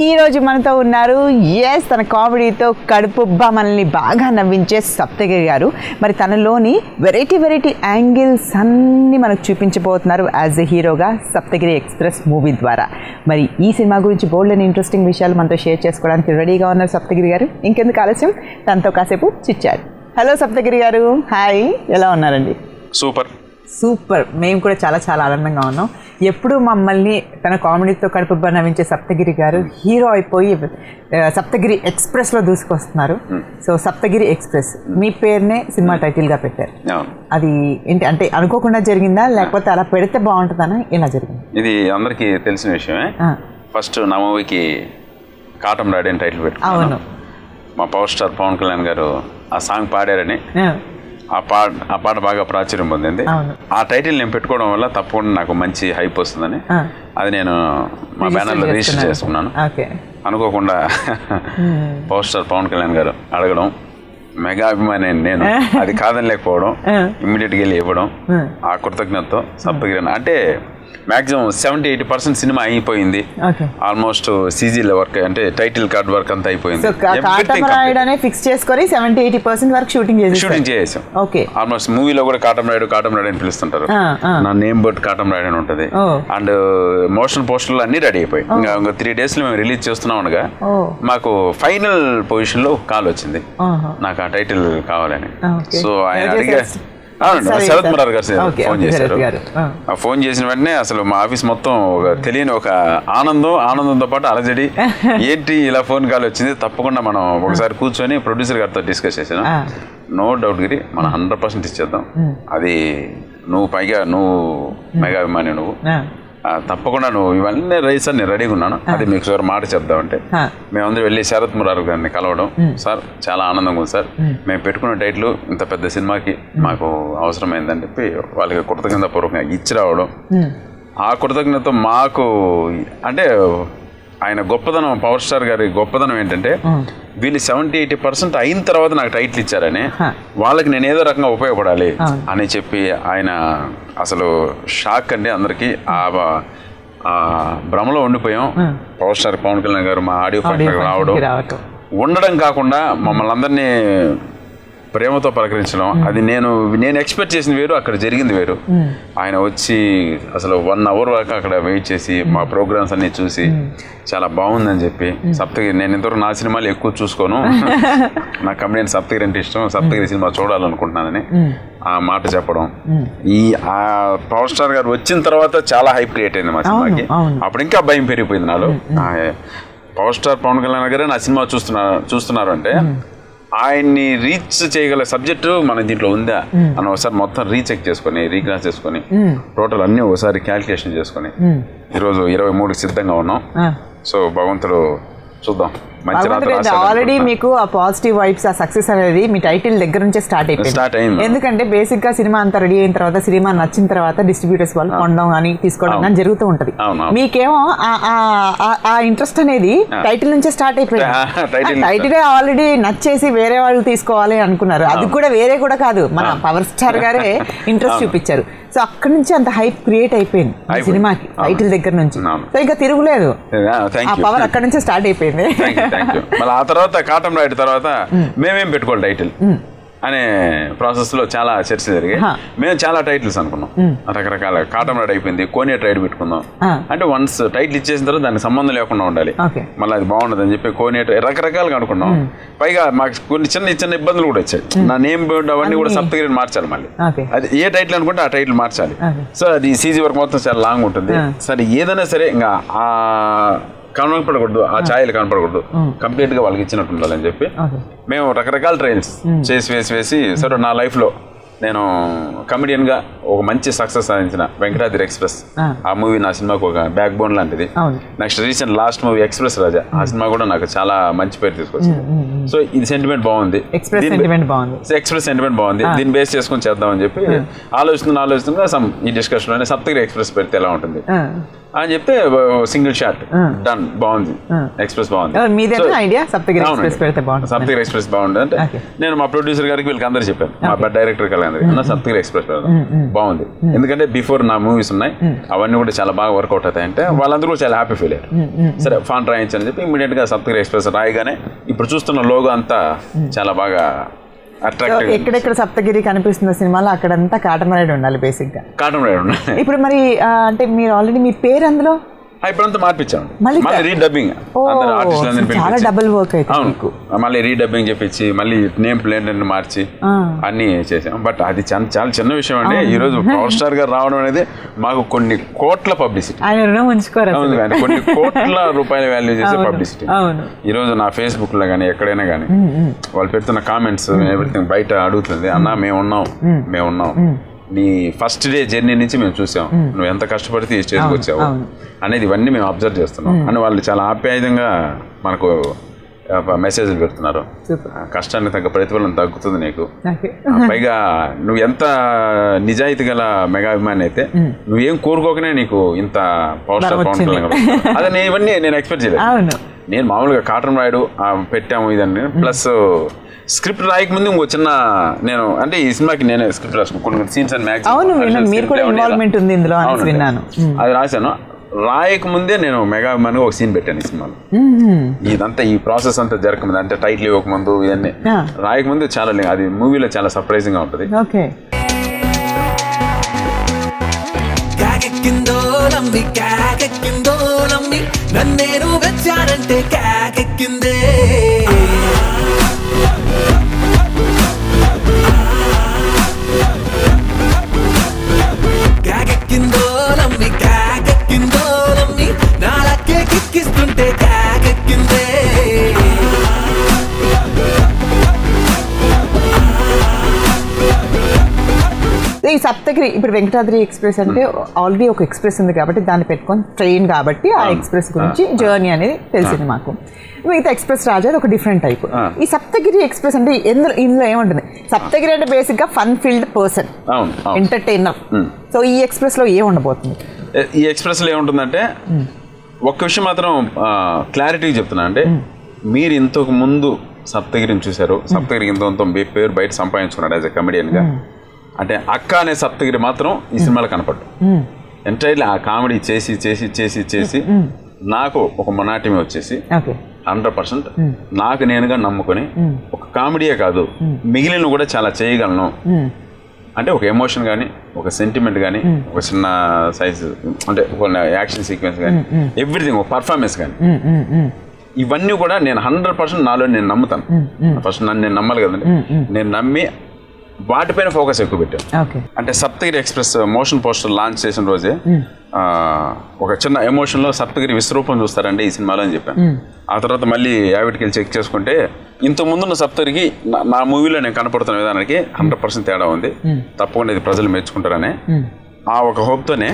ఈ రోజు మనతో ఉన్నారు తన కామెడీతో కడుపుబ్బా మనల్ని బాగా నవ్వించే సప్తగిరి గారు. మరి తనలోని వెరైటీ యాంగిల్స్ అన్ని మనకు చూపించబోతున్నారు యాజ్ ఎ హీరోగా సప్తగిరి ఎక్స్ప్రెస్ మూవీ ద్వారా. మరి ఈ సినిమా గురించి బోల్డ్ అండ్ ఇంట్రెస్టింగ్ విషయాలు మనతో షేర్ చేసుకోవడానికి రెడీగా ఉన్నారు సప్తగిరి గారు. ఇంకెందుకు ఆలస్యం, తనతో కాసేపు చిట్చాట్. హలో సప్తగిరి గారు, హాయ్, ఎలా ఉన్నారండి? సూపర్, మేము కూడా చాలా ఆనందంగా ఉన్నాం. ఎప్పుడు మమ్మల్ని తన కామెడీతో కడుపుబ్బా నవ్వించే సప్తగిరి గారు హీరో అయిపోయి సప్తగిరి ఎక్స్ప్రెస్లో దూసుకొస్తున్నారు. సో సప్తగిరి ఎక్స్ప్రెస్ మీ పేరునే సినిమా టైటిల్గా పెట్టారు. అది ఏంటి అంటే అనుకోకుండా జరిగిందా, లేకపోతే అలా పెడితే బాగుంటుందని ఇలా జరిగింది? ఇది అందరికీ తెలిసిన విషయమే. ఫస్ట్ నా మూవీకి కాటం రాడి అని టైటిల్ పెట్టుకున్నాను. మా పవర్ స్టార్ పవన్ కళ్యాణ్ గారు ఆ సాంగ్ పాడారని ఆ పాట బాగా ప్రాచుర్యం పొందింది. ఆ టైటిల్ నేను పెట్టుకోవడం వల్ల తప్పకుండా నాకు మంచి హైప్ వస్తుందని అది నేను మా బ్యానర్లో రిజిస్టర్ చేసుకున్నాను. అనుకోకుండా పవర్ స్టార్ పవన్ కళ్యాణ్ గారు అడగడం, మెగా అభిమాని నేను, అది కాదని లేకపోవడం, ఇమ్మీడియట్గా వెళ్ళి ఇవ్వడం, ఆ కృతజ్ఞతతో సప్తగిరి అంటే మ్యాక్సిమం 70-80% సినిమా అయిపోయింది. ఆల్మోస్ట్ సీజీల వర్క్ అంటే టైటిల్ కార్డ్ వర్క్ అంతా అయిపోయింది. ఫిక్స్ చేసుకొని 70-80% వరకు షూటింగ్ చేసాం. ఆల్మోస్ట్ మూవీలో కూడా కాటం రాయుడు అని పిలుస్తుంటారు. నా నేమ్ బోర్డ్ కాటం రాయుడు అని ఉంటుంది. అండ్ మోషన్ పోస్టర్లు అన్ని రెడీ అయిపోయి ఇంకా 3 days లో మేము రిలీజ్ చేస్తున్నాం అనగా మాకు ఫైనల్ పొజిషన్ లో కాల్ వచ్చింది, నాకు ఆ టైటిల్ కావాలని. సో ఆయన అడిగా శరత్ మురార్ గారు ఫోన్ చేశారు. ఆ ఫోన్ చేసిన వెంటనే అసలు మా ఆఫీస్ మొత్తం ఒక తెలియని ఒక ఆనందంతో పాటు అలజడి, ఏంటి ఇలా ఫోన్ కాల్ వచ్చింది, తప్పకుండా మనం ఒకసారి కూర్చొని ప్రొడ్యూసర్ గారితో డిస్కస్ చేసాను. నో డౌట్ గిరి, మనం 100% ఇచ్చేద్దాం. అది నువ్వు పైగా నువ్వు మెగా అభిమాని, నువ్వు తప్పకుండా నువ్వు ఇవన్నీ రైస్ అని నేను రెడీగా ఉన్నాను. అది మీకు సార్ మాట చెప్దామంటే మేమందరూ వెళ్ళి శరత్ మురార్ గారిని కలవడం. సార్ చాలా ఆనందంగా ఉంది సార్, మేము పెట్టుకున్న టైటిల్ ఇంత పెద్ద సినిమాకి మాకు అవసరమైందని చెప్పి వాళ్ళకి కృతజ్ఞతాపూర్వకంగా ఇచ్చి రావడం. ఆ కృతజ్ఞత మాకు అంటే ఆయన గొప్పదనం, పవర్ స్టార్ గారి గొప్పదనం ఏంటంటే వీళ్ళు 70-80% అయిన తర్వాత నాకు టైటిల్ ఇచ్చారని, వాళ్ళకి నేను ఏదో రకంగా ఉపయోగపడాలి అని చెప్పి ఆయన అసలు షాక్ అండి అందరికీ. ఆ భ్రమలో ఉండిపోయాం. పవర్ స్టార్ పవన్ కళ్యాణ్ గారు మా ఆడియో ఫంక్షన్ రావడం ఉండడం కాకుండా మమ్మల్ని అందరినీ ప్రేమతో పలకరించడం, అది నేను ఎక్స్పెక్ట్ చేసింది వేరు, అక్కడ జరిగింది వేరు. ఆయన వచ్చి అసలు 1 hour వరకు అక్కడ వెయిట్ చేసి మా ప్రోగ్రామ్స్ అన్ని చూసి చాలా బాగుందని చెప్పి, సప్తగిరి నేను ఇంతవరకు నా సినిమాలు ఎక్కువ చూసుకోను, నా కమెడియన్ సప్తగిరి అంటే ఇష్టం, సప్తగిరి సినిమా చూడాలనుకుంటున్నానని ఆ మాట చెప్పడం. ఆ పవర్ స్టార్ గారు వచ్చిన తర్వాత చాలా హైప్ క్రియేట్ అయింది మా సినిమాకి. అప్పుడు ఇంకా భయం పెరిగిపోయింది నాలో. పవర్ స్టార్ పవన్ కళ్యాణ్ గారే నా సినిమా చూస్తున్నారు అంటే ఆయన్ని రీచ్ చేయగల సబ్జెక్టు మన దీంట్లో ఉందా అని ఒకసారి మొత్తం రీచెక్ చేసుకొని, రీక్రాస్ చేసుకొని, టోటల్ అన్ని ఒకసారి క్యాల్కులేషన్ చేసుకొని ఈరోజు 23కి సిద్ధంగా ఉన్నాం. సో భగవంతుడు చూద్దాం. ఆల్రెడీ మీకు ఆ పాజిటివ్ వైబ్స్, ఆ సక్సెస్ అనేది మీ టైటిల్ దగ్గర నుంచే స్టార్ట్ అయిపోయింది. ఎందుకంటే బేసిక్ గా సినిమా అంతా రెడీ అయిన తర్వాత, సినిమా నచ్చిన తర్వాత డిస్ట్రిబ్యూటర్స్ వాళ్ళు కొనడం కానీ తీసుకోవడం కానీ జరుగుతూ ఉంటది. మీకేమో ఆ ఇంట్రెస్ట్ అనేది టైటిల్ నుంచే స్టార్ట్ అయిపోయింది. టైటిల్ ఆల్రెడీ నచ్చేసి వేరే వాళ్ళు తీసుకోవాలి అనుకున్నారు. అది కూడా వేరే కూడా కాదు, మన పవర్ స్టార్ గారే ఇంట్రెస్ట్ చూపించారు. సో అక్కడి నుంచి అంత హైప్ క్రియేట్ అయిపోయింది సినిమాకి టైటిల్ దగ్గర నుంచి. సో ఇంకా తిరుగులేదు, ఆ పవర్ అక్కడి నుంచే స్టార్ట్ అయిపోయింది. మళ్ళీ ఆ తర్వాత కాటం రాయుడు తర్వాత మేమేం పెట్టుకోవాలి టైటిల్ అనే ప్రాసెస్ లో చాలా చర్చ జరిగాయి. మేము చాలా టైటిల్స్ అనుకున్నాం, రకరకాల. కాటం రాయుడు అయిపోయింది, కోనేట్ రైడ్ పెట్టుకుందాం అంటే వన్స్ టైటిల్ ఇచ్చేసిన తర్వాత దానికి సంబంధం లేకుండా ఉండాలి, మళ్ళీ అది బాగుండదు అని చెప్పి కోనేట్ రకరకాలుగా అనుకున్నాం. పైగా మాకు కొన్ని చిన్న ఇబ్బందులు కూడా వచ్చాయి. నా నేమ్ బోర్డు అవన్నీ కూడా సప్తగిరిని మార్చాలి, మళ్ళీ అది ఏ టైటిల్ అనుకుంటే ఆ టైటిల్ మార్చాలి. సో అది సీజీ వర్క్ మొత్తం చాలా లాంగ్ ఉంటుంది. సరే ఏదైనా సరే ఇంకా కనపడకూడదు, ఆ ఛాయలు కనపడకూడదు, కంప్లీట్ గా వాళ్ళకి ఇచ్చినట్టు ఉండాలని చెప్పి మేము రకరకాల ట్రైల్స్ వేసి సరే నా లైఫ్ లో నేను కమెడియన్ గా ఒక మంచి సక్సెస్ సాధించిన వెంకటాద్రి ఎక్స్ప్రెస్, ఆ మూవీ నా సినిమాకు ఒక బ్యాక్ బోన్ లాంటిది. Next recent last movie express Raja, ఆ సినిమా కూడా నాకు చాలా మంచి పేరు తీసుకొచ్చింది. సో ఇది సెంటిమెంట్ బాగుంది, ఎక్స్ప్రెస్ సెంటిమెంట్ బాగుంది, దీన్ని బేస్ చేసుకుని చేద్దామని చెప్పి ఆలోచిస్తున్నా ఈ డిస్కషన్ లోనే సప్తగిరి ఎక్స్ప్రెస్ పెడితే ఎలా ఉంటుంది అని చెప్తే సింగిల్ షాట్ డన్, బాగుంది, ఎక్స్ప్రెస్ బాగుంది. సప్తగిరి ఎక్స్ప్రెస్ బాగుంది అంటే నేను మా ప్రొడ్యూసర్ గారికి వీళ్ళకి అందరూ చెప్పాను, మా డైరెక్టర్ గారికి సప్తగిరి ఎక్స్ప్రెస్ పెడదాం. బాగుంది. ఎందుకంటే బిఫోర్ నా మూవీస్ ఉన్నాయి, అవన్నీ కూడా చాలా బాగా వర్కౌట్ అవుతాయి అంటే వాళ్ళందరూ కూడా చాలా హ్యాపీ ఫీల్ అయ్యారు. సరే ఫాంట్ రాయించని చెప్పి ఇమీడియట్ గా సప్తగిరి ఎక్స్ప్రెస్ రాయగానే ఇప్పుడు చూస్తున్న లోగో అంతా చాలా బాగా అట్రాక్టివ్. ఎక్కడెక్కడ సప్తగిరి కనిపిస్తున్న సినిమాలో అక్కడంతా కాటన్ రైడ్ ఉండాలి బేసిక్ గా. కాటన్ రైడ్ ఉండాలి. ఇప్పుడు మరి అంటే మీరు ఆల్రెడీ మీ పేరు అందులో ఇప్పుడంతా మార్పించాం, మళ్ళీ రీడబ్బింగ్, చాలా డబుల్ వర్క్ అయితే. అవును, మళ్ళీ రీడబ్బింగ్ చెప్పించి మళ్ళీ నేమ్ ప్లేట్ మార్చి అన్ని చేసాం. బట్ అది చాలా చిన్న విషయం అండి. ఈ రోజు పవర్ స్టార్ గారు రావడం అనేది మాకు కొన్ని కోట్ల పబ్లిసిటీ, కొన్ని కోట్ల రూపాయల వాల్యూ చేసే పబ్లిసిటీ. ఈ రోజు నా ఫేస్బుక్ లో కానీ ఎక్కడైనా కానీ వాళ్ళు పెడుతున్న కామెంట్స్ ఎవ్రీథింగ్ బయట అడుగుతుంది, అన్న మేమున్నాం నీ ఫస్ట్ డే జర్నీ నుంచి మేము చూసాం, నువ్వు ఎంత కష్టపడితే ఈ స్టేజ్కి వచ్చావు అనేది ఇవన్నీ మేము అబ్జర్వ్ చేస్తున్నాం అని వాళ్ళు చాలా ఆప్యాయంగా మనకు మెసేజ్లు పెడుతున్నారు. కష్టానికి తగ్గ ప్రతిఫలం తగ్గుతుంది నీకు, పైగా నువ్వు ఎంత నిజాయితీ గల మెగా అభిమాని అయితే నువ్వేం కోరుకోకనే నీకు ఇంత పవర్ స్టార్ పవన్ కళ్యాణ్ అదే ఇవన్నీ నేను ఎక్స్పెక్ట్ చేయలేదు. నేను మామూలుగా కాటన్ రాయుడు పెట్టాము ఇదని, ప్లస్ స్క్రిప్ట్ రాయక ముందు ఇంకో చిన్న నేను అంటే ఈ సినిమాకి నేనే స్క్రిప్ట్ రాసుకున్నాను, కొన్ని సీన్స్ అండ్ అది రాశాను. రాయక ముందే నేను మెగా అభిమానిగా ఒక సీన్ పెట్టాను ఈ సినిమాలో. ఇదంతా ఈ ప్రాసెస్ అంతా జరగకముందు అంటే టైటిల్ ఇవ్వకముందు ఇవన్నీ రాయకముందు చాలా అది మూవీలో చాలా సర్ప్రైజింగ్ గా ఉంటుంది. ఈ సప్తగిరి ఇప్పుడు వెంకటాద్రి ఎక్స్ప్రెస్ అంటే ఆల్రెడీ ఒక ఎక్స్ప్రెస్ ఉంది కాబట్టి దాన్ని పెట్టుకొని ట్రైన్ కాబట్టి ఆ ఎక్స్ప్రెస్ గురించి జర్నీ అనేది తెలిసింది మాకు. మిగతా ఎక్స్ప్రెస్ రాజా ఒక డిఫరెంట్ టైప్. ఈ సప్తగిరి ఎక్స్ప్రెస్ అంటే ఇందులో ఏముంటుంది? సప్తగిరి అంటే బేసిక్ గా fun field person, entertainer. So ఈ ఎక్స్ప్రెస్ లో ఏం ఉండబోతుంది? ఈ ఎక్స్ప్రెస్ లో ఏముంటుందంటే ఒక్క విషయం మాత్రం క్లారిటీ చెప్తున్నా, అంటే మీరు ఇంతకు ముందు సప్తగిరిని చూశారు, సప్తగిరికి ఇంత పేరు బయట సంపాదించుకున్నాడు యాజ్ ఎ కమెడియన్ గా. అంటే అక్క అనే సప్తగిరి మాత్రం ఈ సినిమాలో కనపడ్డు. ఎంటైర్లీ ఆ కామెడీ చేసి చేసి చేసి చేసి నాకు ఒక మొనాటిమి వచ్చేసి 100% నాకు నేనుగా నమ్ముకొని ఒక కామెడీయే కాదు మిగిలిన కూడా చాలా చేయగలను. అంటే ఒక ఎమోషన్ కానీ, ఒక సెంటిమెంట్ కానీ, ఒక చిన్న సైజ్ అంటే ఒక యాక్షన్ సీక్వెన్స్ కానీ, ఎవ్రీథింగ్, ఒక పర్ఫార్మెన్స్ కానీ, ఇవన్నీ కూడా నేను 100% నాలో నేను నమ్ముతాను. ఫస్ట్ నన్ను నేను నమ్మాలి కదండి. నేను నమ్మి వాటిపైన ఫోకస్ ఎక్కువ పెట్టాను. అంటే Saptagiri express motion poster launch చేసిన రోజే ఒక చిన్న ఎమోషన్లో సప్తగిరి విశ్వరూపం చూస్తారండి ఈ సినిమాలో అని చెప్పాను. ఆ తర్వాత మళ్ళీ యావిటికి వెళ్ళి చెక్ చేసుకుంటే ఇంతకుముందున్న సప్తగిరికి నా మూవీలో నేను కనపడుతున్న విధానానికి 100% తేడా ఉంది. తప్పకుండా ఇది ప్రజలు మెచ్చుకుంటారనే ఆ ఒక హోప్తోనే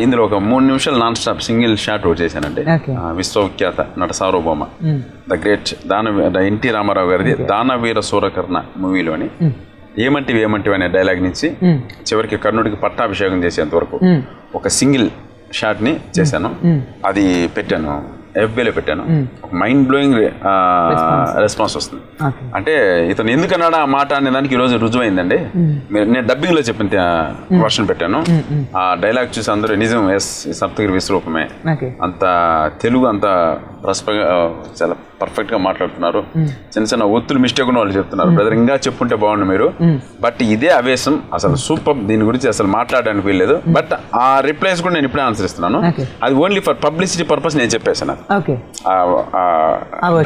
ఇందులో ఒక 3 నిమిషాలు నాన్ స్టాప్ సింగిల్ షాట్ ఒకటి చేశానండి. విశ్వవిఖ్యాత నట సార్వభౌమ ద గ్రేట్ ఎన్టీ రామారావు గారిది దానవీర సూరకర్ణ మూవీలోని ఏమంటివి అనే డైలాగ్ నుంచి చివరికి కర్ణుడికి పట్టాభిషేకం చేసేంత వరకు ఒక సింగిల్ షాట్ ని చేశాను. అది పెట్టాను, ఎఫ్బీలో పెట్టాను. ఒక మైండ్ బ్లోయింగ్ రెస్పాన్స్ వస్తుంది. అంటే ఇతను ఎందుకన్నాడు ఆ మాట అనే దానికి ఈరోజు రుజువైందండి. నేను డబ్బింగ్ లో చెప్పిన వర్షన్ పెట్టాను. ఆ డైలాగ్ చూసి అందరూ నిజం, ఎస్ సప్తగిరి విశ్వరూపమే, అంత తెలుగు అంత చాలా పర్ఫెక్ట్ గా మాట్లాడుతున్నారు. చిన్న చిన్న ఒత్తులు మిస్టేక్ ఉన్న వాళ్ళు చెప్తున్నారు, బ్రదర్ ఇంకా చెప్పుంటే బాగుండు మీరు. బట్ ఇదే ఆవేశం, అసలు సూపర్, దీని గురించి అసలు మాట్లాడడానికి వీల్లేదు. బట్ ఆ రిప్లైస్ కూడా నేను ఇప్పుడే ఆన్సర్ ఇస్తున్నాను. అది ఓన్లీ ఫర్ పబ్లిసిటీ పర్పస్ నేను చెప్పేసాను,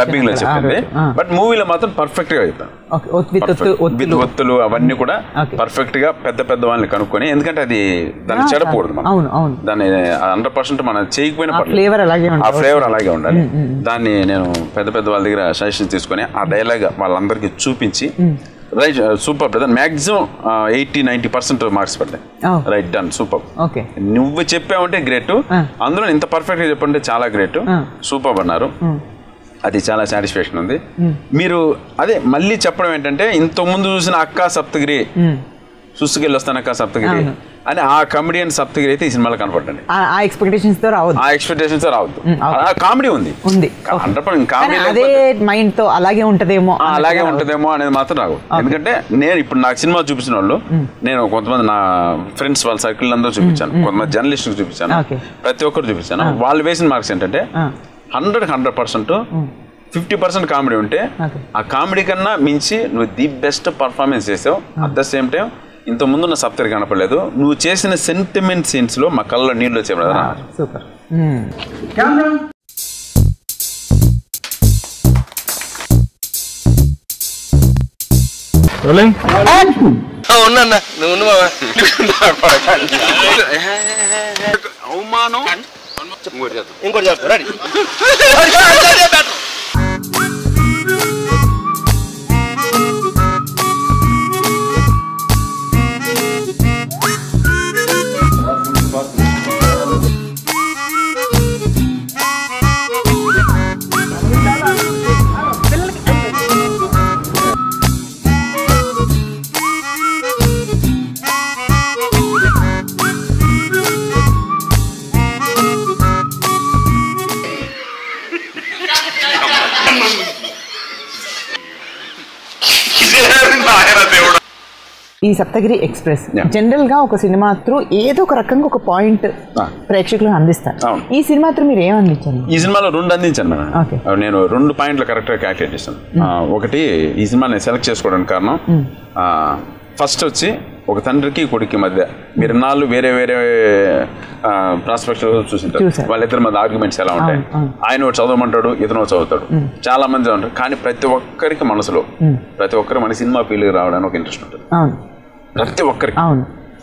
డబ్బింగ్ లో చెప్పింది. బట్ మూవీలో మాత్రం పర్ఫెక్ట్ గా చెప్పాను. విత్ ఒత్తులు అవన్నీ కూడా పర్ఫెక్ట్ గా పెద్ద పెద్ద వాళ్ళని కనుక్కొని, ఎందుకంటే అది దాన్ని చెడకూడదు. దాన్ని 100% మనం చేయకపోయినా ఆ ఫ్లేవర్ అలాగే ఉండాలి. దాన్ని నేను పెద్ద పెద్ద వాళ్ళ దగ్గర సజెషన్ తీసుకొని ఆ డైలాగ్ వాళ్ళందరికీ చూపించి, right super brother, maximum 80-90% marks పడ్డాయి. రైట్ డన్, సూపర్, నువ్వు చెప్పావంటే గ్రేట్, అందులో ఇంత పర్ఫెక్ట్ గా చెప్పంటే చాలా గ్రేట్, సూపర్ అన్నారు. అది చాలా సాటిస్ఫాక్షన్ ఉంది. మీరు అదే మళ్ళీ చెప్పడం ఏంటంటే, ఇంతకు ముందు చూసిన అక్క సప్తగిరి, సుసుకెళ్ళి వస్తాను అక్క సప్తగిరి, అని ఆ కమెడియన్ సప్తగిరి అయితే ఈ సినిమాలో కనపడండి. ఆ ఎక్స్పెక్టేషన్స్ తో రావద్దు. కామెడీ ఉంది అదే మైండ్ తో అలాగే ఉంటదేమో అనేది మాత్రం రావు. ఎందుకంటే నేను ఇప్పుడు నాకు సినిమా చూపించిన వాళ్ళు, నేను కొంతమంది నా ఫ్రెండ్స్ వాళ్ళ సర్కిల్ అందరూ చూపించాను, కొంతమంది జర్నలిస్ట్ చూపించాను, ప్రతి ఒక్కరు చూపించాను. వాళ్ళు వేసిన మార్క్స్ ఏంటంటే 100% 50% కామెడీ ఉంటే ఆ కామెడీ కన్నా మించి నువ్వు ది బెస్ట్ పర్ఫార్మెన్స్ చేసావు. అట్ ద సేమ్ టైం ఇంత ముందు నా సప్తగిరి కనపడలేదు, నువ్వు చేసిన సెంటిమెంట్ సీన్స్ లో మా కళ్ళలో నీళ్ళు వచ్చే సూపర్. అవమానం ఇంకోటి చెప్తా రెడీ. ఈ సప్తగిరి ఎక్స్ప్రెస్ జనరల్ గా ఒక సినిమా త్రూ ఏదో ఒక రకంగా ఒక పాయింట్ ప్రేక్షకులకు అందిస్తారు. ఈ సినిమా త్రూ మీరు ఏం అందించారు? ఈ సినిమాలో 2 అందించాను మేడం. నేను 2 పాయింట్లు కరెక్ట్ గా క్యాల్కులేట్ చేశాను. ఒకటి, ఈ సినిమా నేను సెలెక్ట్ చేసుకోవడానికి కారణం ఫస్ట్ వచ్చి ఒక తండ్రికి కొడుక్కి మధ్య మీరు నాళ్ళు వేరే వేరే ప్రాస్పెక్ట్స్ చూసింటారు. వాళ్ళిద్దరి మధ్య ఆర్గ్యుమెంట్స్ ఎలా ఉంటాయి, ఆయన ఒకటి చదవమంటాడు, ఇతను చదువుతాడు, చాలా మంది ఉంటారు. కానీ ప్రతి ఒక్కరికి మనసులో ప్రతి ఒక్కరు మన సినిమా ఫీల్డ్ రావడానికి ఒక ఇంట్రెస్ట్ ఉంటుంది. ప్రతి ఒక్కరికి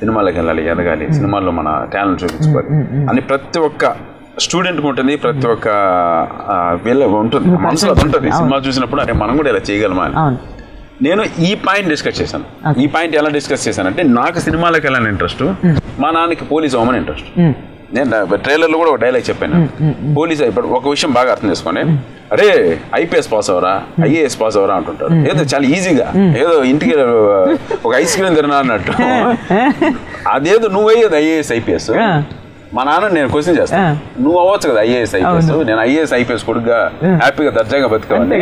సినిమాలకు వెళ్ళాలి, ఎదగాలి, సినిమాల్లో మన టాలెంట్ చూపించుకోవాలి అని ప్రతి ఒక్క స్టూడెంట్కి ఉంటుంది, ప్రతి ఒక్క వీళ్ళ ఉంటుంది, మనసులో ఉంటుంది. సినిమా చూసినప్పుడు అరే మనం కూడా ఇలా చేయగలమా అని నేను ఈ పాయింట్ డిస్కస్ చేశాను. ఈ పాయింట్ ఎలా డిస్కస్ చేశానంటే, నాకు సినిమాలకు వెళ్ళాలని ఇంట్రెస్ట్, మా నాన్నకి పోలీస్ అవ్వమని ఇంట్రెస్ట్. నేను ట్రైలర్లో కూడా ఒక డైలాగ్ చెప్పాను, పోలీస్ ఇప్పుడు ఒక విషయం బాగా అర్థం చేసుకొని, అరే ఐపీఎస్ పాస్ అవరా, ఐఏఎస్ పాస్ అవరా అంటుంటారు. ఏదో చాలా ఈజీగా, ఏదో ఇంటికి ఒక ఐస్ క్రీమ్ తిన్నా అన్నట్టు. అదేదో నువ్వయ్యేది ఐఏఎస్ ఐపీఎస్. మా నాన్న నేను క్వశ్చన్ చేస్తాను, నువ్వు అవ్వచ్చు కదా ఐఏఎస్ ఐపీఎస్, నేను ఐఏఎస్ ఐపీఎస్ కొడుకుగా హ్యాపీగా దర్జాగా బతుకోవాలి.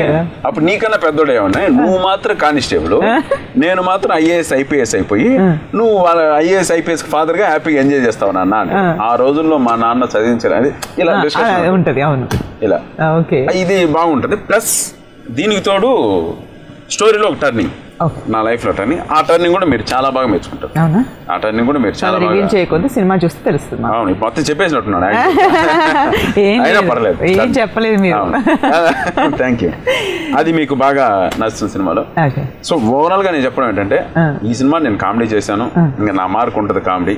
అప్పుడు నీకన్నా పెద్దోడు ఏమన్నా, నువ్వు మాత్రం కానిస్టేబుల్, నేను మాత్రం ఐఏఎస్ ఐపీఎస్ అయిపోయి నువ్వు వాళ్ళ ఐఏఎస్ ఐపీఎస్ ఫాదర్ గా హ్యాపీగా ఎంజాయ్ చేస్తావు నాన్న అని. ఆ రోజుల్లో మా నాన్న చదివించారు. అది ఇలా ఇలా ఇది బాగుంటది. ప్లస్ దీనికి తోడు స్టోరీలో ఒక టర్నింగ్, నా లైఫ్ లో టర్నింగ్. ఆ టర్నింగ్ కూడా మీరు చాలా బాగా మెచ్చుకుంటారు. ఆ టర్నింగ్ కూడా మీరు చాలా బాగా చేయకుండా సినిమా చూస్తే తెలుస్తుంది. అవును, మొత్తం చెప్పేసినట్టున్నాను, అయినా పర్లేదు, ఏం చెప్పలేదు మీరు. Thank you. అది మీకు బాగా నచ్చుతుంది సినిమాలో. సో ఓవరాల్ గా నేను చెప్పడం ఏంటంటే, ఈ సినిమా నేను కామెడీ చేశాను, ఇంకా నా మార్క్ ఉంటుంది కామెడీ.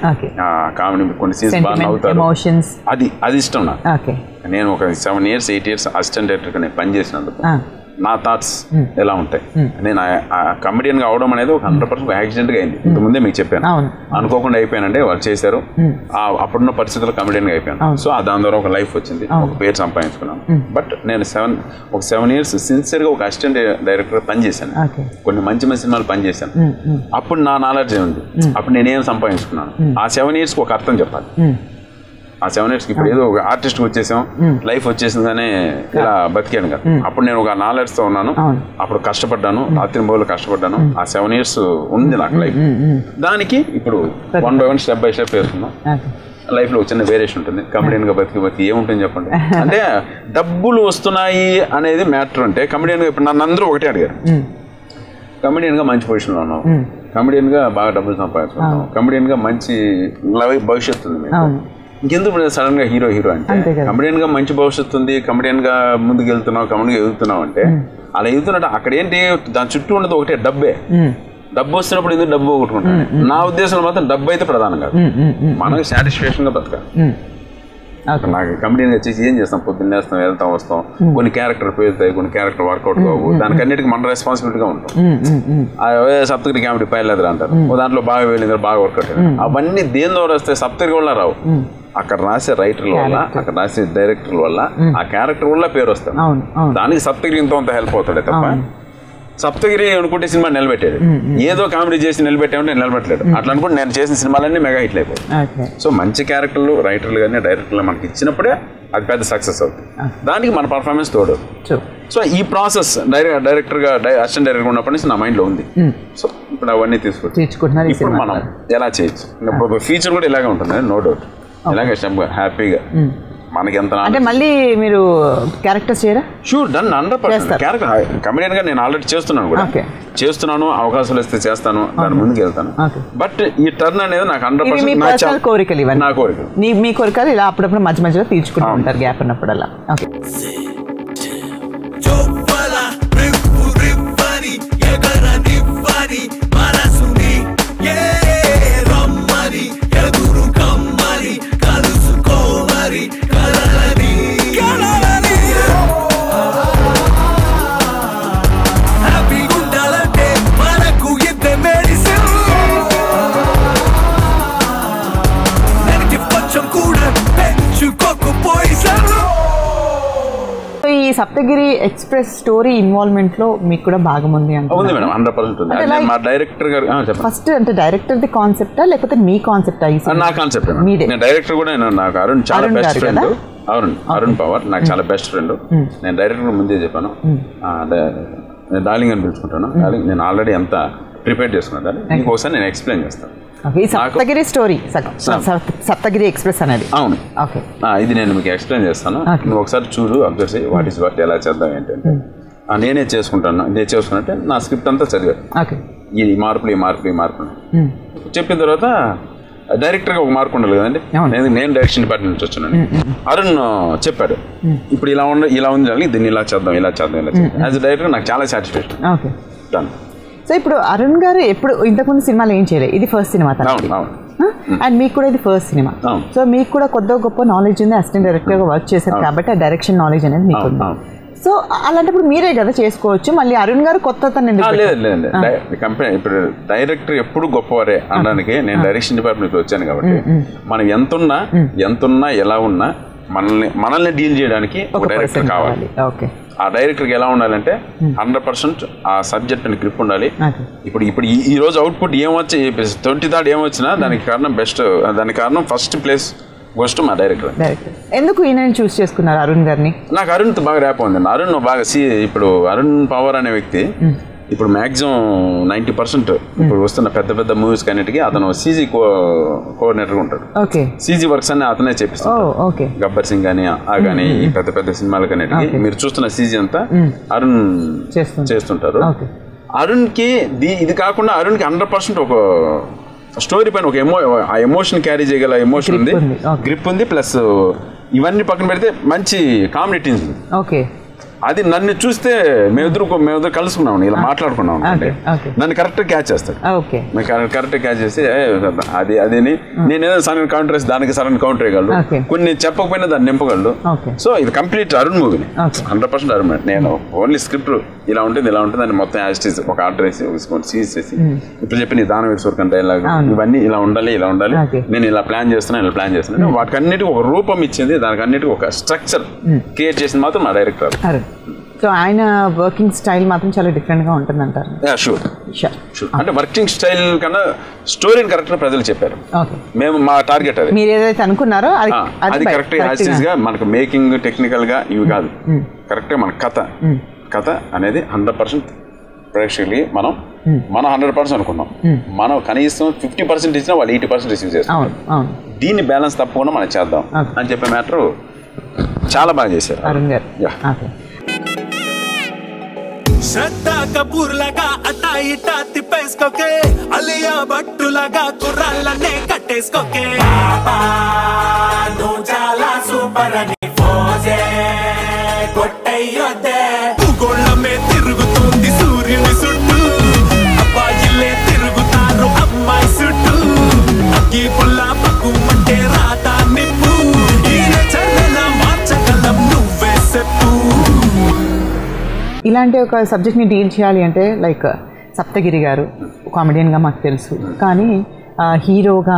కామెడీ కొన్ని సీన్స్ బాగా నవ్వుతారు, అది ఇష్టం నాకు. నేను ఒక 7 years 8 years అసిస్టెంట్ డైరెక్టర్ గా నేను పనిచేసినందుకు నా థాట్స్ ఎలా ఉంటాయి. నేను కమెడియన్ గా అవడం అనేది ఒక 100% యాక్సిడెంట్ గా అయింది. ఇంతకుముందే మీకు చెప్పాను, అనుకోకుండా అయిపోయానంటే వాళ్ళు చేశారు. అప్పుడున్న పరిస్థితుల్లో కమెడియన్ గా అయిపోయాను. సో దాని ద్వారా ఒక లైఫ్ వచ్చింది, ఒక పేరు సంపాదించుకున్నాను. బట్ నేను 7 years సిన్సియర్ గా ఒక అసిస్టెంట్ డైరెక్టర్ గా పనిచేశాను, కొన్ని మంచి మంచి సినిమాలు పనిచేశాను. అప్పుడు నా నాలెడ్జ్ ఉంది, అప్పుడు నేనేం సంపాదించుకున్నాను. ఆ 7 years ఒక అర్థం చెప్పాలి. ఆ 7 years ఇప్పుడు ఏదో ఒక ఆర్టిస్ట్ వచ్చేసాం, లైఫ్ వచ్చేసింది కానీ ఇలా బతికాను కదా. అప్పుడు నేను ఒక నాలెడ్జ్ తో ఉన్నాను, అప్పుడు కష్టపడ్డాను, రాత్రి బోలు కష్టపడ్డాను. ఆ 7 years ఉంది నాకు లైఫ్. దానికి ఇప్పుడు 1 by 1 స్టెప్ బై స్టెప్ వేసుకున్నాం. లైఫ్ లో చిన్న వేరియేషన్ ఉంటుంది. కమెడియన్ గా బతికి ఏముంటుంది చెప్పండి. అంటే డబ్బులు వస్తున్నాయి అనేది మ్యాటర్. అంటే కమెడియన్ గా ఇప్పుడు నన్ను అందరూ ఒకటే అడిగారు, కమెడియన్ గా మంచి పొజిషన్ లో ఉన్నావు, కమెడియన్ గా బాగా డబ్బులు సంపాదించుకుంటాం, కమెడియన్ గా మంచి భవిష్యత్తు ఉంది మీకు, ఇంకెందుకు సడన్ గా హీరో అంటే కమెడియన్ గా మంచి భవిష్యత్తు ఉంది, కమెడియన్ గా ముందుకు వెళ్తున్నావు, కమెడియన్ గా ఎదుగుతున్నావు అంటే అలా ఎదుగుతున్నట్టు అక్కడ ఏంటి దాని చుట్టూ ఉన్నది ఒకటే డబ్బే. డబ్బు వస్తున్నప్పుడు ఎందుకు డబ్బు కొట్టుకుంటాను. నా ఉద్దేశంలో మాత్రం డబ్బు అయితే ప్రధానం కాదు, మనకి సాటిస్ఫాక్షన్ గా బతకాలి. నాకు కమెడియన్ వచ్చేసి ఏం చేస్తాం, పొద్దున్న వేస్తాం, వెళ్తాం, వస్తాం, కొన్ని క్యారెక్టర్ పేరుతాయి, కొన్ని క్యారెక్టర్ వర్కౌట్ కావు, దానికి అన్నిటికీ మన రెస్పాన్సిబిలిటీగా ఉంటాం. సప్తగిరి కామెడీ పైలేదు అంటారు, దాంట్లో బాగా వెళ్ళింది, బాగా వర్కౌట్ అయ్యింది. అవన్నీ దేని ద్వారా వస్తాయి, సప్తగిరి వల్ల రావు. అక్కడ రాసే రైటర్ల వల్ల, అక్కడ రాసే డైరెక్టర్ల వల్ల, ఆ క్యారెక్టర్ వల్ల పేరు వస్తాడు. దానికి సప్తగిరి ఇంత హెల్ప్ అవుతాడే తప్ప సప్తగిరి అనుకుంటే సినిమా నిలబెట్టాడు, ఏదో కామెడీ చేసి నిలబెట్టామంటే నిలబెట్టలేడు. అట్లా అనుకుంటే నేను చేసిన సినిమాలన్నీ మెగా హిట్లు అయిపోయాయి. సో మంచి క్యారెక్టర్లు రైటర్లు కానీ డైరెక్టర్లు మనకి ఇచ్చినప్పుడే అది పెద్ద సక్సెస్ అవుతుంది. దానికి మన పర్ఫార్మెన్స్ తోడు. సో ఈ ప్రాసెస్ డైరెక్టర్గా అసిస్టెంట్ డైరెక్టర్ ఉన్నప్పటి నుంచి నా మైండ్లో ఉంది. సో ఇప్పుడు అవన్నీ తీసుకుంటున్నారు. ఇప్పుడు మనం ఎలా చేయొచ్చు, ఫ్యూచర్ కూడా ఇలాగే ఉంటుంది, నో డౌట్. ఇలాగే హ్యాపీగా మనకి ఎంత అంటే మళ్ళీ మీరు క్యారెక్టర్స్ చేయరా? Sure, done 100%. క్యారెక్టర్ కమెడియన్ గా నేను ఆల్రెడీ చేస్తున్నాను కూడా, చేస్తున్నాను. అవకాశాలు వస్తే చేస్తాను, దాని ముందుకు వెళ్తాను. బట్ ఈ టర్న్ అనేది నాకు 100% కోరికలు. ఇవన్నీ నా కోరికలు, మీ కోరికలు ఇలా అప్పుడప్పుడు మధ్య మధ్యలో తీర్చుకుంటూ ఉంటారు గ్యాప్ ఉన్నప్పుడల్లా. ఓకే. ఈ సప్తగిరి ఎక్స్ప్రెస్ స్టోరీ ఇన్వాల్వ్మెంట్ లో మీకు కూడా భాగం ఉంది అంటే? ఉంది మేడం, 100% ఉంది. మా డైరెక్టర్ గారు ఫస్ట్ అంటే డైరెక్టర్ ది కాన్సెప్టా లేకపోతే మీ కాన్సెప్టా? నా కాన్సెప్ట్. నేను డైరెక్టర్ కూడా, నాకు అరుణ్ చాలా బెస్ట్ ఫ్రెండ్. అరుణ్ పవర్ నాకు చాలా బెస్ట్ ఫ్రెండ్. నేను డైరెక్టర్ ముందే చెప్పాను, నేను డార్లింగ్ అని పిలుచుకుంటాను. డార్లింగ్ నేను ఆల్రెడీ ఎంత ప్రిపేర్ చేసుకున్నాను, దాన్ని ఇంకోసారి నేను ఎక్స్ప్లెయిన్ చేస్తాను. సప్తగిరి స్టోరీ, సప్తగిరి ఎక్స్ప్రెస్ అనేది. అవును, ఇది నేను మీకు ఎక్స్ప్లెయిన్ చేస్తాను. నువ్వు ఒకసారి చూడు, అబ్జర్వ్ చేయి, వాట్ ఈస్ వాట్, ఎలా చేద్దాం ఏంటంటే నేనే చేసుకుంటాను. నేను చేసుకున్నట్టే నా స్క్రిప్ట్ అంతా చదివాను. ఈ మార్పులు చెప్పిన తర్వాత డైరెక్టర్గా ఒక మార్పు ఉండాలి కదండి. నేను డైరెక్షన్ డిపార్ట్మెంట్ నుంచి వచ్చాను. అరుణ్ చెప్పాడు, ఇప్పుడు ఇలా ఉంది, దీన్ని ఇలా చేద్దాం. యాజ్ డైరెక్టర్ నాకు చాలా సాటిస్ఫాక్షన్. డన్. సో ఇప్పుడు అరుణ్ గారు ఎప్పుడు ఇంతకుముందు సినిమాలు ఏం చేయలేదు, ఇది ఫస్ట్ సినిమా అండ్ మీకు కూడా ఇది ఫస్ట్ సినిమా. సో మీకు కూడా కొద్ది గొప్ప నాలెడ్జ్ ఉంది, అసిస్టెంట్ డైరెక్టర్గా వర్క్ చేశారు కాబట్టి ఆ డైరెక్షన్ నాలెడ్జ్ అనేది మీకు ఉంది. సో అలాంటప్పుడు మీరే కదా చేసుకోవచ్చు, మళ్ళీ అరుణ్ గారు కొత్త లేదు. కంపెనీ ఇప్పుడు డైరెక్టర్ ఎప్పుడు గొప్పవారే అనడానికి నేను డైరెక్షన్ డిపార్ట్మెంట్ వచ్చాను కాబట్టి మనం ఎంతున్నా ఎలా ఉన్నా మనల్ని డీల్ చేయడానికి ఒక డైరెక్టర్ కావాలి. ఆ డైరెక్టర్కి ఎలా ఉండాలంటే 100% ఆ సబ్జెక్ట్ అని గ్రిప్ ఉండాలి. ఇప్పుడు ఈ రోజు అవుట్పుట్ ఏమొచ్చి 23rd ఏమొచ్చినా దానికి కారణం ఫస్ట్ ప్లేస్ గోస్ట్ మా డైరెక్టర్. ఎందుకు ఈయన చూస్ చేసుకున్నారు అరుణ్ గారిని? నాకు అరుణ్తో బాగా ర్యాప్ ఉంది. అరుణ్ బాగా ఇప్పుడు అరుణ్ పవర్ అనే వ్యక్తి ఇప్పుడు మ్యాక్సిమం 90% ఇప్పుడు వస్తున్న పెద్ద మూవీస్ అన్నిటికీ అతను సీజీ కోఆర్డినేటర్ ఉంటాడు. సీజీ వర్క్స్ అన్ని అతనే చేపిస్తాడు. గబ్బర్ సింగ్ కానీ కానీ ఈ పెద్ద సినిమాలకి అన్నిటికీ మీరు చూస్తున్న సీజీ అంతా అరుణ్ చేస్తుంటారు. అరుణ్కి ఇది కాకుండా అరుణ్కి 100% ఒక స్టోరీ పైన ఒక ఎమోషన్ క్యారీ చేయగల ఎమోషన్ ఉంది, గ్రిప్ ఉంది. ప్లస్ ఇవన్నీ పక్కన పెడితే మంచి కామెడీ టీమ్స్ ఉంది. అది నన్ను చూస్తే మేమిద్దరు కలుసుకున్నాం, ఇలా మాట్లాడుకున్నాం. నన్ను కరెక్ట్ క్యాచ్ చేస్తాడు. కరెక్ట్ క్యాచ్ చేసి అది నేనేదో సడన్ కౌంటర్ వేసి దానికి సడన్ కౌంటర్ వేయగలడు, కొన్ని చెప్పకపోయినా దాన్ని నింపగలడు. సో ఇది కంప్లీట్ అరుణ్ మూవీని 100% అరుణ్. నేను ఓన్లీ స్క్రిప్ట్ ఇలా ఉంటుంది అని మొత్తం యాజిటీస్ ఒక ఆర్డర్ వేసి సీజ్ చేసి ఇప్పుడు చెప్పి నీ దానం వేసుకోరు డైలాగ్ ఇవన్నీ ఇలా ఉండాలి నేను ఇలా ప్లాన్ చేస్తున్నాను వాటికి అన్నిటికీ ఒక రూపం ఇచ్చింది, దానికి అన్నిటికీ ఒక స్ట్రక్చర్ క్రియేట్ చేసింది మాత్రం మా డైరెక్టర్. సో ఆయన వర్కింగ్ స్టైల్ మాత్రం చాలా డిఫరెంట్గా ఉంటుంది అంటారు. షూర్. అంటే వర్కింగ్ స్టైల్ కన్నా స్టోరీని కరెక్ట్గా ప్రజలు చెప్పారు. మేము మా టార్గెట్ అది మీరు ఏదైతే అనుకున్నారో అది కరెక్ట్గా యాజిటీస్గా మనకు మేకింగ్ టెక్నికల్గా ఇవి కాదు, కరెక్ట్గా మన కథ అనేది 100% ప్రేక్షకులకి మనం 100% అనుకున్నాం. మనం కనీసం 50% ఇచ్చినా వాళ్ళు 80% రిసీవ్ చేస్తాం. దీన్ని బ్యాలెన్స్ తప్పకుండా మనం చేద్దాం అని చెప్పే మ్యాటర్ చాలా బాగా చేశారు అరుణ్ గారు. శ్రద్ధా కపూర్ లాగా అటా ఇటా తిప్పేసుకోకే, అలియా భట్టు లాగా కుర్రాళ్ళనే కట్టేసుకోకే. నువ్వు చాలా సూపర్ అని ఫోజే కొట్టయ్యొద్దే. భూగోళమే తిరుగుతుంది సూర్యుని చుట్టూ, అబ్బాయిలే తిరుగుతారు అమ్మాయి చుట్టూ. అగ్గి పుల్ల పక్కుమంటే రాతా నిప్పు, ఈయన చల్లలా మార్చగలం నువ్వే చెప్పు. ఇలాంటి ఒక సబ్జెక్ట్ని డీల్ చేయాలి అంటే లైక్ సప్తగిరి గారు కామెడియన్గా మాకు తెలుసు, కానీ హీరోగా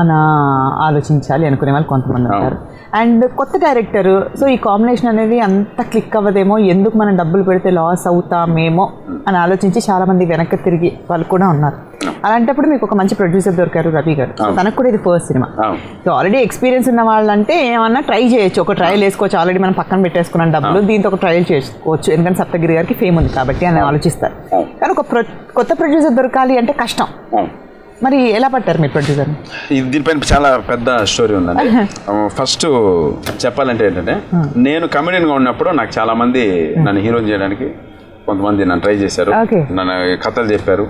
ఆలోచించాలి అనుకునే వాళ్ళు కొంతమంది ఉంటారు. అండ్ కొత్త డైరెక్టర్, సో ఈ కాంబినేషన్ అనేది అంత క్లిక్ అవ్వదేమో, ఎందుకు మనం డబ్బులు పెడితే లాస్ అవుతామేమో అని ఆలోచించి చాలా మంది వెనక్కి తిరిగి వాళ్ళు కూడా ఉన్నారు. అలాంటప్పుడు మీకు ఒక మంచి ప్రొడ్యూసర్ దొరికారు రవి గారు. తనకు కూడా ఇది first cinema. So already experience ఉన్న వాళ్ళంటే ఏమన్నా ట్రై చేయొచ్చు, ఒక ట్రయల్ వేసుకోవచ్చు. ఆల్రెడీ మనం పక్కన పెట్టేసుకున్నాం డబ్బులు, దీంతో ఒక ట్రయల్ చేసుకోవచ్చు, ఎందుకంటే సప్తగిరి గారికి ఫేమ్ ఉంది కాబట్టి అని ఆలోచిస్తారు. కానీ ఒక కొత్త ప్రొడ్యూసర్ దొరకాలి అంటే కష్టం. మరి ఎలా పట్టారు మీరు ప్రొడ్యూసర్? దీనిపైన చాలా పెద్ద స్టోరీ ఉందండి. ఫస్ట్ చెప్పాలంటే ఏంటంటే, నేను కమెడియన్గా ఉన్నప్పుడు నాకు చాలా మంది నన్ను హీరోని చేయడానికి కొంతమంది నన్ను ట్రై చేశారు, నన్ను కథలు చెప్పారు,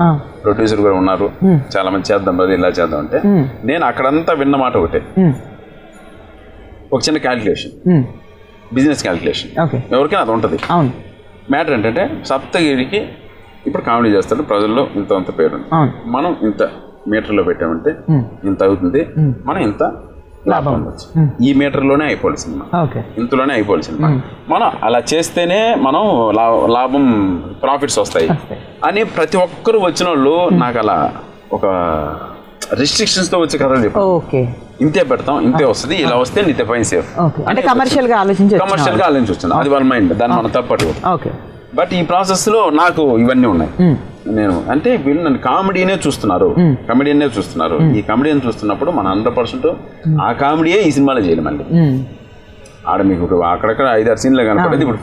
ప్రొడ్యూసర్ కూడా ఉన్నారు, చాలా మంది చేద్దాం అది ఇలా చేద్దాం అంటే. నేను అక్కడంతా విన్న మాట ఒకటే, ఒక చిన్న క్యాల్కులేషన్, బిజినెస్ క్యాల్కులేషన్, ఎవరికైనా అది ఉంటుంది. మ్యాటర్ ఏంటంటే, సప్తగిరికి ఇప్పుడు కామెడీ చేస్తాడు, ప్రజల్లో ఇంత పేరు, మనం ఇంత మీటర్లో పెట్టామంటే ఇంత అవుతుంది, మనం ఇంత లాభం ఉండొచ్చు, ఈ మీటర్లోనే అయిపోవాలి సినిమా, ఇంతలోనే అయిపోవాలి సినిమా, మనం అలా చేస్తేనే మనం లాభం ప్రాఫిట్స్ వస్తాయి అని ప్రతి ఒక్కరు వచ్చిన వాళ్ళు నాకు అలా ఒక రిస్ట్రిక్షన్స్ తో వచ్చే కథలు చెప్పారు. ఇంతే పెడతాం, ఇంతే వస్తుంది, ఇలా వస్తే నీతే పైన సేఫ్ అంటే కమర్షియల్ గా ఆలోచించాను. అది వాళ్ళ మైండ్, దాన్ని మనం తప్పట్టు. బట్ ఈ ప్రాసెస్ లో నాకు ఇవన్నీ ఉన్నాయి. నేను అంటే వీళ్ళు నన్ను కామెడీనే చూస్తున్నారు, ఈ కామెడీని చూస్తున్నప్పుడు మన 100% ఆ కామెడీయే ఈ సినిమాలో చేయాలి. మళ్ళీ ఆడ మీకు అక్కడక్కడ 5-6 సీన్లు కనపడేది, ఇప్పుడు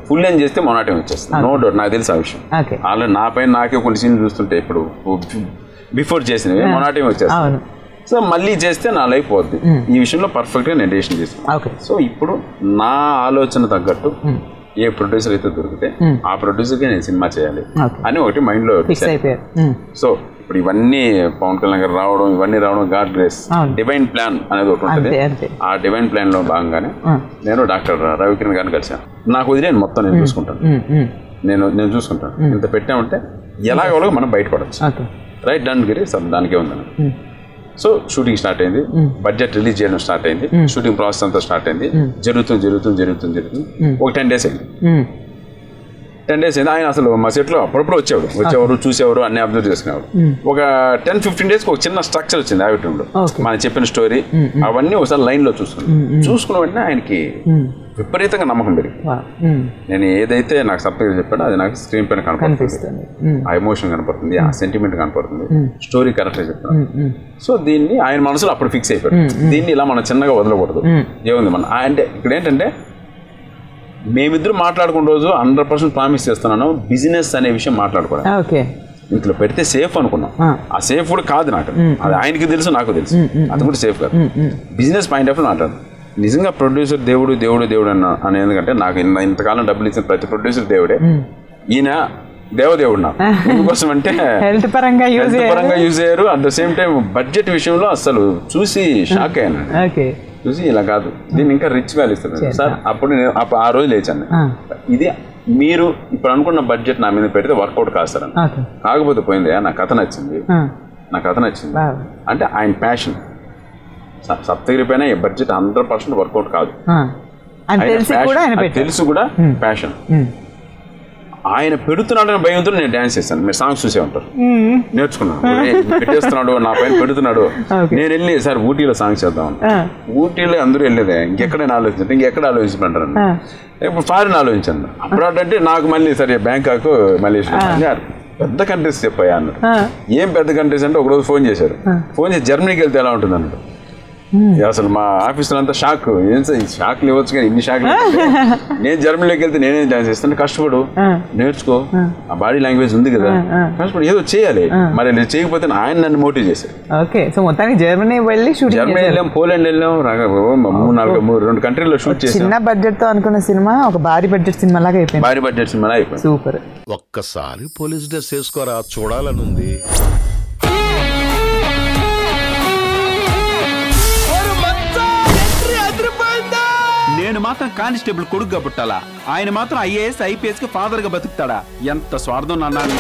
ఫుల్ లెంత్ చేస్తే మొనాటం వచ్చేస్తుంది. నో డౌట్, నాకు తెలుసు ఆ విషయం. ఆల్రెడీ నా పైన నాకే కొన్ని సీన్లు చూస్తుంటే ఇప్పుడు బిఫోర్ చేసినవి మొనాటం వచ్చేస్తుంది. సో మళ్ళీ చేస్తే నా లైఫ్ పోద్ది. ఈ విషయంలో పర్ఫెక్ట్గా నేను డెసిషన్ తీసుకున్నాను. సో ఇప్పుడు నా ఆలోచన తగ్గట్టు ఏ ప్రొడ్యూసర్ అయితే దొరికితే ఆ ప్రొడ్యూసర్కి నేను సినిమా చేయాలి అని ఒకటి మైండ్లో ఫిక్స్ అయిపోయారు. సో ఇప్పుడు ఇవన్నీ పవన్ కళ్యాణ్ గారు రావడం, ఇవన్నీ రావడం గాడ్ గ్రేస్, డివైన్ ప్లాన్ అనేది ఒకటి ఉంటుంది. ఆ డివైన్ ప్లాన్ లో భాగంగానే నేను డాక్టర్ రవికిరణ్ గారిని కలిశాను. నాకు వదిలేను, మొత్తం నేను చూసుకుంటాను, నేను చూసుకుంటాను. ఇంత పెట్టామంటే ఎలాగో మనం బయటపడచ్చు. రైట్, డన్ గిరి సార్, దానికే ఉందని. సో షూటింగ్ స్టార్ట్ అయింది, బడ్జెట్ రిలీజ్ చేయడం స్టార్ట్ అయింది, షూటింగ్ ప్రాసెస్ అంతా స్టార్ట్ అయింది. జరుగుతుంది ఒక 10 days అయింది. 10 days అయింది. ఆయన అసలు మా సెట్లో అప్పుడప్పుడు వచ్చేవారు, చూసేవారు, అన్ని అబ్జర్వ్ చేసుకునేవారు. ఒక 10-15 days ఒక చిన్న స్ట్రక్చర్ వచ్చింది ఆవిటంలో. మనం చెప్పిన స్టోరీ అవన్నీ ఒకసారి లైన్ లో చూసుకున్న వెంటనే ఆయనకి విపరీతంగా నమ్మకం పెరిగింది. నేను ఏదైతే నాకు సప్తగిరి చెప్పాడో అది నాకు స్క్రీన్ పైన కనపడుతుంది, ఆ ఎమోషన్ కనపడుతుంది, ఆ సెంటిమెంట్ కనపడుతుంది, స్టోరీ కరెక్ట్గా చెప్తాను. సో దీన్ని ఆయన మనసులో అప్పుడు ఫిక్స్ అయిపోయాడు. దీన్ని ఇలా మనం చిన్నగా వదలకూడదు. ఏముంది మన అంటే ఇక్కడ ఏంటంటే, మేమిద్దరు మాట్లాడుకున్న రోజు 100% ప్రామిస్ చేస్తున్నాను, బిజినెస్ అనే విషయం మాట్లాడుకోవడం. ఇంట్లో పెడితే సేఫ్ అనుకున్నాం, ఆ సేఫ్ కూడా కాదు నాకు, అది ఆయనకి తెలుసు, నాకు తెలుసు, అది కూడా సేఫ్ కాదు. బిజినెస్ పాయింట్ ఆఫ్ మాట్లాడు. నిజంగా ప్రొడ్యూసర్ దేవుడు అని, ఎందుకంటే నాకు ఇంతకాలం డబ్బులు ఇచ్చిన ప్రతి ప్రొడ్యూసర్ దేవుడే. ఈయన దేవదేవుడు నాకు. ఎందుకోసం అంటే హెల్త్ పరంగా యూజ్ అయ్యారు. At the same time budget విషయంలో అసలు చూసి షాక్ అయ్యాను. చూసి ఇలా కాదు, దీన్ని ఇంకా రిచ్ వాల్యూ ఇస్తారు సార్. అప్పుడు నేను ఆ రోజు లేచాను, ఇది మీరు ఇప్పుడు అనుకున్న బడ్జెట్ నా మీద పెడితే వర్కౌట్ కాదు సార్ అని. కాకపోతే పోయింది, నా కథ నచ్చింది అంటే ఆయన ప్యాషన్. సప్తగిరి పైన బడ్జెట్ 100% వర్కౌట్ కాదు, తెలుసు కూడా, ప్యాషన్. ఆయన పెడుతున్నాడని భయంతో నేను డాన్స్ చేస్తాను. మీరు సాంగ్స్ చూసే ఉంటారు, నేర్చుకున్నాను. పెట్టేస్తున్నాడు, నా పైన పెడుతున్నాడు. నేను వెళ్ళి సార్ ఊటీలో సాంగ్స్ చేద్దాం. ఊటీలో అందరూ వెళ్ళేదే, ఇంకెక్కడైనా ఆలోచించండి, ఇంకెక్కడ ఆలోచించమంటారు. ఇప్పుడు ఫారిన్ ఆలోచించాను. అప్పుడు అంటే నాకు మళ్ళీ సరే బ్యాంకాక్, మలేషియా, పెద్ద కంట్రీస్ చెప్పాయా అన్నారు. ఏం పెద్ద కంట్రీస్ అంటే ఒకరోజు ఫోన్ చేసి జర్మనీకి వెళ్తే ఎలా ఉంటుంది అన్నాడు. అసలు మా ఆఫీసులో అంతా షాక్, ఏం సార్ షాక్లు ఇవ్వచ్చు కానీ ఇన్ని షాక్లు. నేను జర్మనీలోకి వెళ్తే నేనేం డాన్స్ చేస్తాను, కష్టపడు, నేర్చుకో, ఆ బాడీ లాంగ్వేజ్ ఉంది కదా, కష్టపడు, ఏదో చేయాలి. మరి నేను చేయకపోతే ఆయన నన్ను మోటివ్ చేశారు. జర్మనీ వెళ్ళాం, పోలాండ్ వెళ్ళాం, 3-4 కంట్రీలో షూట్ చేసాం. చిన్న బడ్జెట్ తో అనుకున్న సినిమా ఒక భారీ బడ్జెట్ సినిమా లాగా అయిపోయింది. సూపర్. ఒక్కసారి పోలీస్ డ్రెస్ వేసుకోరా, చూడాలనుంది. నేను మాత్రం కానిస్టేబుల్ కొడుకుగా పుట్టాలా, ఆయన మాత్రం IAS IPS కి ఫాదర్ గా బతుకుతాడా? ఎంత స్వార్థం అన్నాడు.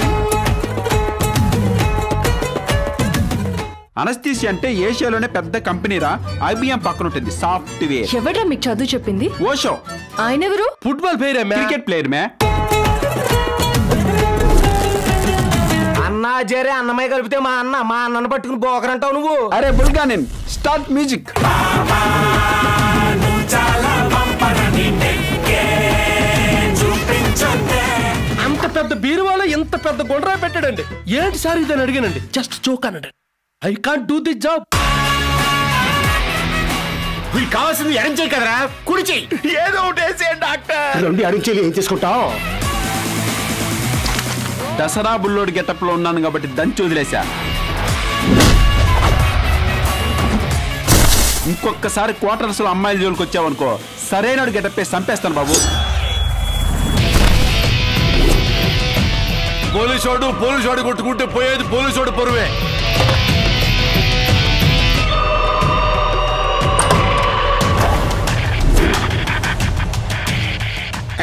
అనస్థీసియా అంటే ఏషియాలోనే పెద్ద కంపెనీరా, IBM పక్కన ఉంటుంది సాఫ్ట్వేర్. ఎవడ్రా మీకు చదువు చెప్పింది? ఓషో. ఆయన ఎవరు? Football player, cricket player. అన్న అన్న జరే అన్నమయ్య కలిపితే మా అన్నను పట్టుకుని బోకరంటావు నువ్వు. అరే బుల్గానిన్ స్టార్ట్ మ్యూజిక్. అంత పెద్ద బీరువాలో ఇంత పెద్ద గుండ్రా పెట్టాడండి. ఏంటి సార్ ఇదని అడిగానండి. జస్ట్ జోక్ అన్నాడు. I can't do the job. వీళ్ళు కావాల్సింది ఎడం చేయి కదరా, కుడి చేయి. ఏదో ఒకటి వేసేయండి డాక్టర్. రెండు ఎడం చేయి ఏం చేసుకుంటావు? దసరా బుల్లోడి గెటప్ లో ఉన్నాను కాబట్టి దంచి వదిలేశా. ఇంకొకసారి క్వార్టర్స్ లో అమ్మాయిల జోలికి వచ్చావనుకో సరైన గెటప్ వేసి చంపేస్తాను బాబు. పోలీసోడు కొట్టుకుంటే పోయేది పోలీసోడు పొరువే.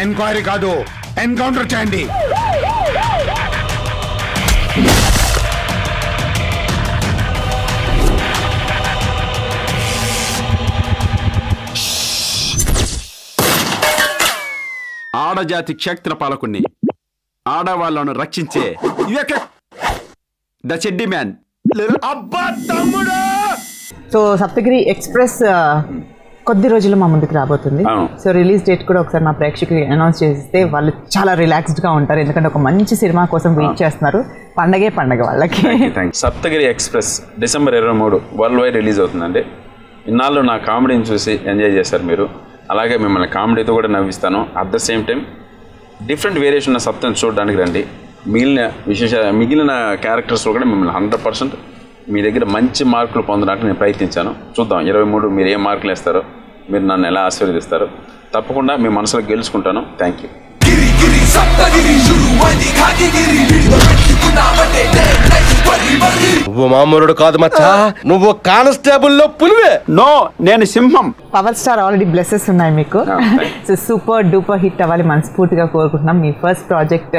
ఎంక్వైరీ కాదు, ఎన్కౌంటర్ చేయండి. ఆడజాతి క్షేత్ర పాలకుణ్ణి, ఆడవాళ్లను రక్షించే ద చెడ్డి మ్యాన్. అబ్బా తమ్ముడు. సో సప్తగిరి ఎక్స్ప్రెస్ కొద్ది రోజుల్లో మా ముందుకు రాబోతుంది. సో రిలీజ్ డేట్ కూడా ఒకసారి మా ప్రేక్షకులు అనౌన్స్ చేస్తే వాళ్ళు చాలా రిలాక్స్డ్గా ఉంటారు. ఎందుకంటే ఒక మంచి సినిమా కోసం వెయిట్ చేస్తున్నారు. పండగే పండగ వాళ్ళకి. Saptagiri express December 23 world wide release అవుతుందండి. ఇన్నాళ్ళు నా కామెడీని చూసి ఎంజాయ్ చేశారు మీరు. అలాగే మిమ్మల్ని కామెడీతో కూడా నవ్విస్తాను. At the same time different variation ఉన్న సప్తని చూడడానికి రండి. మిగిలిన క్యారెక్టర్స్లో కూడా మిమ్మల్ని 100% మీ దగ్గర మంచి మార్కులు పొందడానికి నేను ప్రయత్నించాను. చూద్దాం 23 మీరు ఏ మార్కులు వేస్తారో, మీరు నన్ను ఎలా ఆశీర్వదిస్తారో. తప్పకుండా మీ మనసులో గెలుచుకుంటాను. Thank you. నువ్వు మామూలుడు కాదు మచ్చా, నువ్వు కానిస్టేబుల్ లో పులివే. నో, నేను సింహం. పవర్ స్టార్ ఆల్రెడీ బ్లెస్సెస్ ఉన్నాయి మీకు. సో సూపర్ డూపర్ హిట్ అవ్వాలి మనస్ఫూర్తిగా కోరుకుంటున్నాం. మీ ఫస్ట్ ప్రాజెక్ట్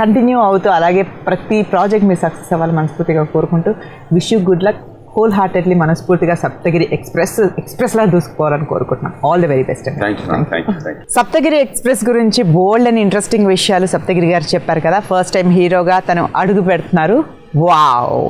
కంటిన్యూ అవుతూ అలాగే ప్రతి ప్రాజెక్ట్ మీరు సక్సెస్ అవ్వాలి మనస్ఫూర్తిగా కోరుకుంటూ wish you good luck. Whole heartedly మనస్ఫూర్తిగా సప్తగిరి ఎక్స్ప్రెస్లా దూసుకోవాలని కోరుకుంటున్నాం. All the very best. Saptagiri express గురించి బోల్డ్ అండ్ ఇంట్రెస్టింగ్ విషయాలు సప్తగిరి గారు చెప్పారు కదా. ఫస్ట్ టైం హీరోగా తను అడుగు పెడుతున్నారు. వావ్!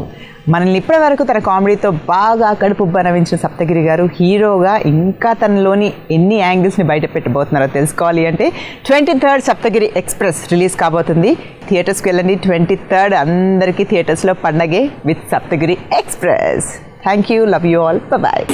మనల్ని ఇప్పటి వరకు తన కామెడీతో బాగా కడుపుబ్బ నవ్వించిన సప్తగిరి గారు హీరోగా ఇంకా తనలోని ఎన్ని యాంగిల్స్ని బయట పెట్టబోతున్నారో తెలుసుకోవాలి అంటే 23rd సప్తగిరి ఎక్స్ప్రెస్ రిలీజ్ కాబోతుంది. థియేటర్స్కి వెళ్ళండి. 23rd అందరికీ థియేటర్స్లో పండగే with Saptagiri Express. Thank you. Love you all. Bye.